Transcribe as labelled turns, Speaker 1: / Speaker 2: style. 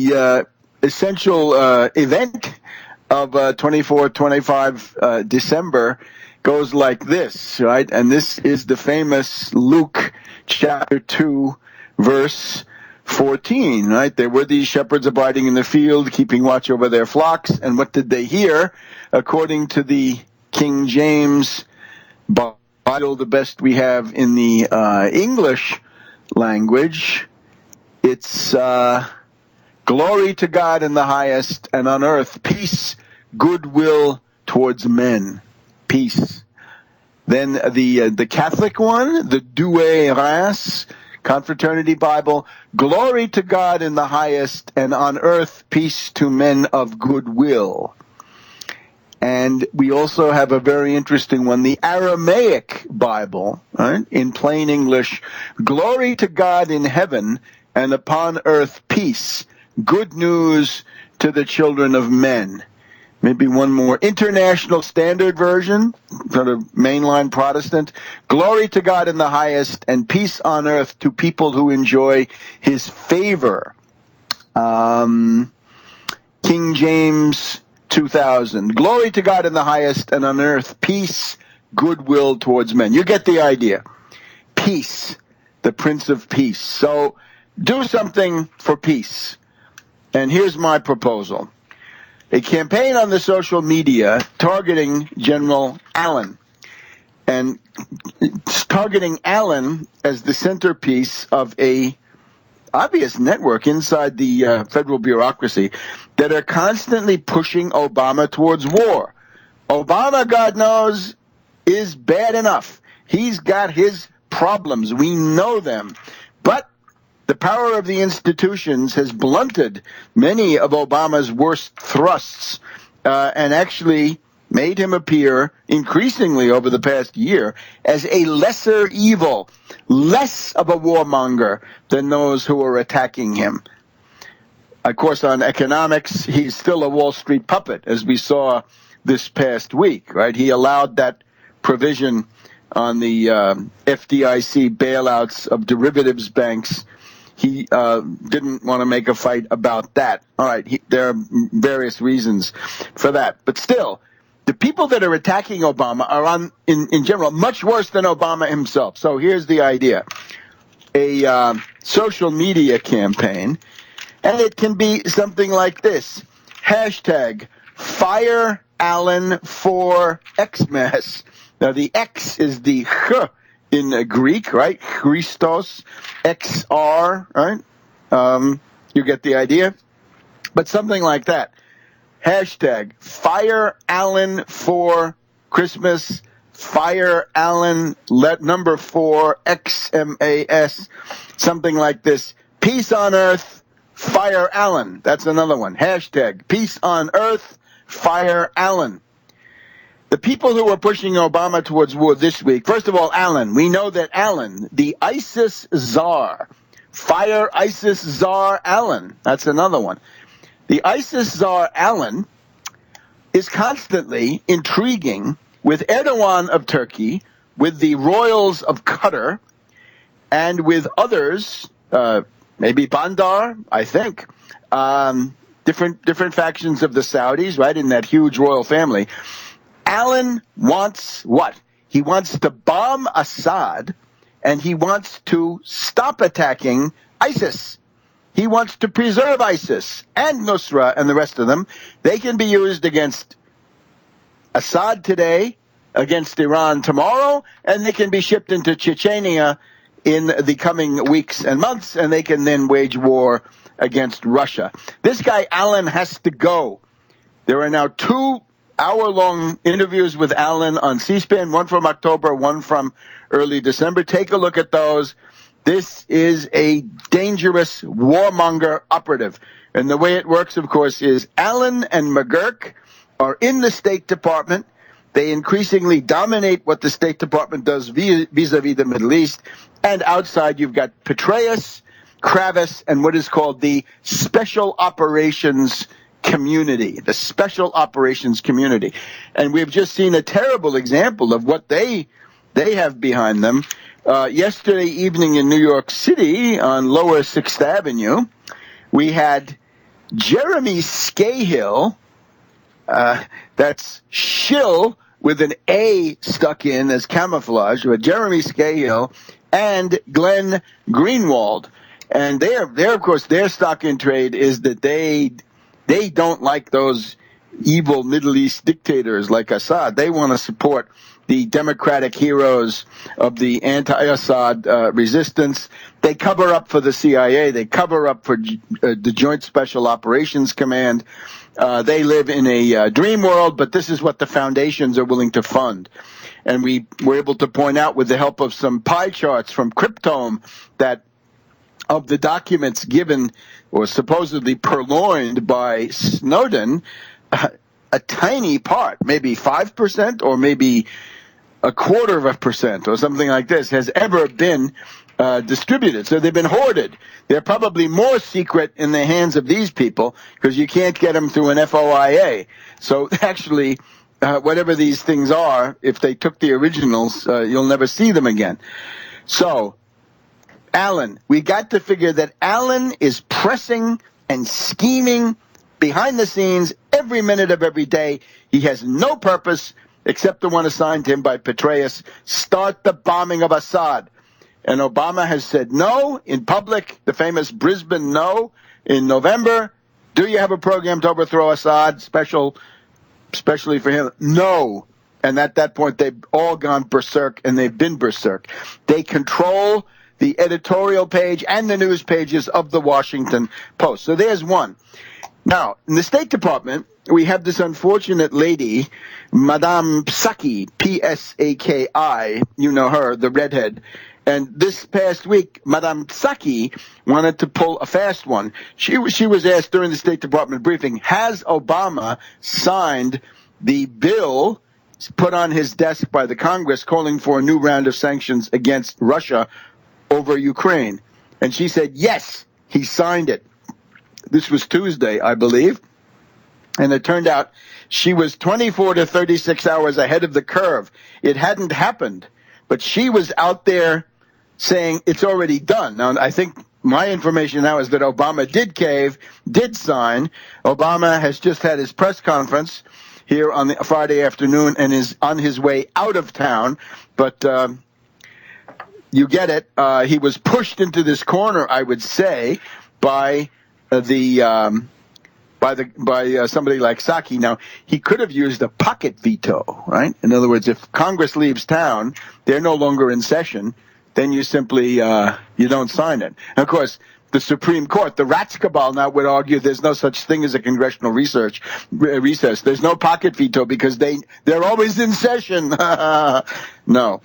Speaker 1: the essential event of 24, 25 December goes like this, right? And this is the famous Luke chapter 2, verse 14, right? There were these shepherds abiding in the field, keeping watch over their flocks. And what did they hear? According to the King James Bible, the best we have in the English language, it's glory to God in the highest, and on earth peace, goodwill towards men. Peace. Then the Catholic one, the Douay Rheims Confraternity Bible, glory to God in the highest, and on earth peace to men of goodwill. And we also have a very interesting one, the Aramaic Bible, right? In plain English, glory to God in heaven, and upon earth peace, good news to the children of men. Maybe one more. International Standard Version, sort of mainline Protestant. Glory to God in the highest, and peace on earth to people who enjoy his favor. King James 2000. Glory to God in the highest, and on earth peace, goodwill towards men. You get the idea. Peace, the Prince of Peace. So do something for peace. And here's my proposal. A campaign on the social media targeting General Allen, and targeting Allen as the centerpiece of a obvious network inside the federal bureaucracy that are constantly pushing Obama towards war. Obama, God knows, is bad enough. He's got his problems. We know them. But the power of the institutions has blunted many of Obama's worst thrusts and actually made him appear increasingly over the past year as a lesser evil, less of a warmonger than those who are attacking him. Of course, on economics, he's still a Wall Street puppet, as we saw this past week, right? He allowed that provision on the FDIC bailouts of derivatives banks. He didn't want to make a fight about that. All right, there are various reasons for that. But still, the people that are attacking Obama are, in general, much worse than Obama himself. So here's the idea. A social media campaign, and it can be something like this. Hashtag Fire Allen for Xmas. Now, the X is the ch in Greek, right? Christos, XR, right? You get the idea? But something like that. Hashtag Fire Allen for Christmas, Fire Allen, number 4, XMAS, something like this. Peace on Earth, Fire Allen. That's another one. Hashtag Peace on Earth, Fire Allen. The people who are pushing Obama towards war this week, first of all, Allen. We know that Allen, the ISIS czar, fire ISIS czar Allen. That's another one. The ISIS czar Allen is constantly intriguing with Erdogan of Turkey, with the royals of Qatar, and with others, maybe Bandar, I think, different factions of the Saudis, right, in that huge royal family. Allen wants what? He wants to bomb Assad, and he wants to stop attacking ISIS. He wants to preserve ISIS and Nusra and the rest of them. They can be used against Assad today, against Iran tomorrow, and they can be shipped into Chechnya in the coming weeks and months, and they can then wage war against Russia. This guy, Allen, has to go. There are now 2 hour-long interviews with Allen on C-SPAN, one from October, one from early December. Take a look at those. This is a dangerous warmonger operative. And the way it works, of course, is Allen and McGurk are in the State Department. They increasingly dominate what the State Department does vis-a-vis the Middle East. And outside, you've got Petraeus, Kravis, and what is called the Special Operations Community, the Special Operations Community. And we've just seen a terrible example of what they have behind them. Yesterday evening in New York City on Lower 6th Avenue, we had Jeremy Scahill, that's shill with an A stuck in as camouflage, but Jeremy Scahill and Glenn Greenwald. And they're of course, their stock in trade is that they don't like those evil Middle East dictators like Assad. They want to support the democratic heroes of the anti-Assad resistance. They cover up for the CIA. They cover up for the Joint Special Operations Command. They live in a dream world, but this is what the foundations are willing to fund. And we were able to point out with the help of some pie charts from Cryptome that of the documents given or supposedly purloined by Snowden, a tiny part, maybe 5% or maybe 0.25% or something like this, has ever been distributed. So they've been hoarded. They're probably more secret in the hands of these people because you can't get them through an FOIA. So actually, whatever these things are, if they took the originals, you'll never see them again. So, Allen, we got to figure that Allen is pressing and scheming behind the scenes every minute of every day. He has no purpose except the one assigned to him by Petraeus: start the bombing of Assad. And Obama has said no in public, the famous Brisbane no in November. Do you have a program to overthrow Assad, especially for him? No. And at that point, they've all gone berserk, and they've been berserk. They control the editorial page and the news pages of the Washington Post. So there's one. Now, in the State Department, we have this unfortunate lady, Madame Psaki, P-S-A-K-I, you know her, the redhead. And this past week, Madame Psaki wanted to pull a fast one. She was asked during the State Department briefing, has Obama signed the bill put on his desk by the Congress calling for a new round of sanctions against Russia over Ukraine? And she said, yes, he signed it. This was Tuesday, I believe. And it turned out she was 24 to 36 hours ahead of the curve. It hadn't happened, but she was out there saying it's already done. Now, I think my information now is that Obama did cave, did sign. Obama has just had his press conference here on the Friday afternoon and is on his way out of town. But you get it. He was pushed into this corner, I would say, by somebody like Psaki. Now, he could have used a pocket veto, right? In other words, if Congress leaves town, they're no longer in session, then you simply you don't sign it. And of course, the Supreme Court, the Rats Cabal now would argue there's no such thing as a congressional recess. There's no pocket veto because they're always in session. No.